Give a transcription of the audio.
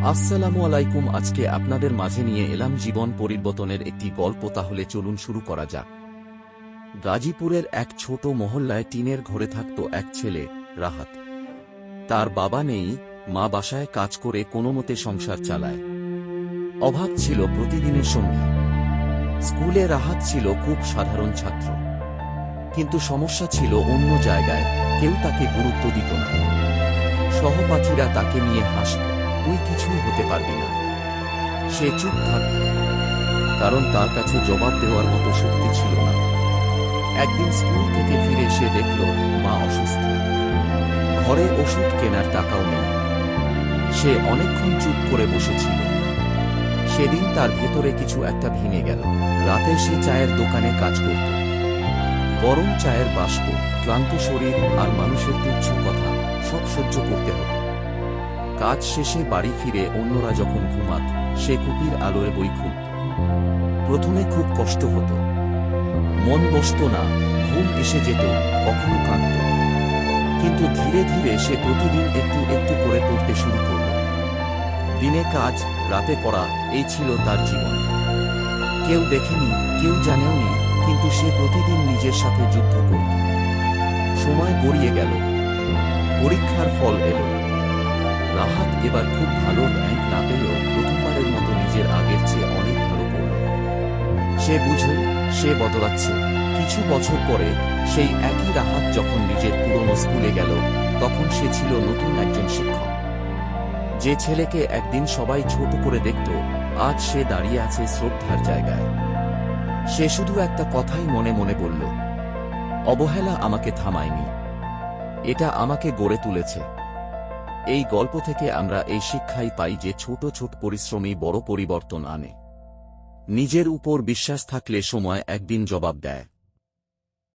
আসসালামু আলাইকুম। আজকে আপনাদের মাঝে নিয়ে এলাম জীবন পরিবর্তনের একটি গল্প। তাহলে চলুন শুরু করা যাক। গাজীপুরের এক ছোট মহল্লায় টিনের ঘরে থাকত এক ছেলে, রাহাত। তার বাবা নেই, মা বাসায় কাজ করে কোনোমতে সংসার চালায়। অভাব ছিল প্রতিদিনের সঙ্গী। স্কুলে রাহাত ছিল খুব সাধারণ ছাত্র, কিন্তু সমস্যা ছিল অন্য জায়গায়। কেউ তাকে গুরুত্ব দিত না। সহপাঠীরা তাকে নিয়ে হাসত, তুই কিছুই হতে পারবি না। সে চুপ থাকত, কারণ তার কাছে জবাব দেওয়ার মতো শক্তি ছিল না। একদিন স্কুল থেকে ফিরে সে দেখল মা অসুস্থ, ঘরে ওষুধ কেনার টাকাও নেই। সে অনেকক্ষণ চুপ করে বসেছিল। সেদিন তার ভেতরে কিছু একটা ভেঙে গেল। রাতে সে চায়ের দোকানে কাজ করত। গরম চায়ের বাষ্প, ক্লান্ত শরীর আর মানুষের তুচ্ছ কথা সব সহ্য করতে হতো। কাজ শেষে বাড়ি ফিরে অন্যরা যখন ঘুমাত, সে কুপির আলোয় বই খুলত। প্রথমে খুব কষ্ট হতো, মন বসত না, ঘুম এসে যেত, কখনো কাঁদত। কিন্তু ধীরে ধীরে সে প্রতিদিন একটু একটু করে পড়তে শুরু করল। দিনে কাজ, রাতে পড়া, এই ছিল তার জীবন। কেউ দেখেনি, কেউ জানেওনি, কিন্তু সে প্রতিদিন নিজের সাথে যুদ্ধ করত। সময় গড়িয়ে গেল, পরীক্ষার ফল এলো। রাহাত এবার খুব ভালো র্যাঙ্ক না পেলেও প্রথমবারের মতো নিজের আগের চেয়ে অনেক ভালো করল। সে বুঝল সে বদলাচ্ছে। কিছু বছর পরে সেই একই রাহাত যখন নিজের পুরনো স্কুলে গেল, তখন সে ছিল নতুন একজন শিক্ষক। যে ছেলেকে একদিন সবাই ছোট করে দেখত, আজ সে দাঁড়িয়ে আছে শ্রদ্ধার জায়গায়। সে শুধু একটা কথাই মনে মনে বলল, অবহেলা আমাকে থামায়নি, এটা আমাকে গড়ে তুলেছে। এই গল্প থেকে আমরা এই শিক্ষাই পাই যে ছোট ছোট পরিশ্রমই বড় পরিবর্তন আনে। নিজের উপর বিশ্বাস থাকলে সময় একদিন জবাব দেয়।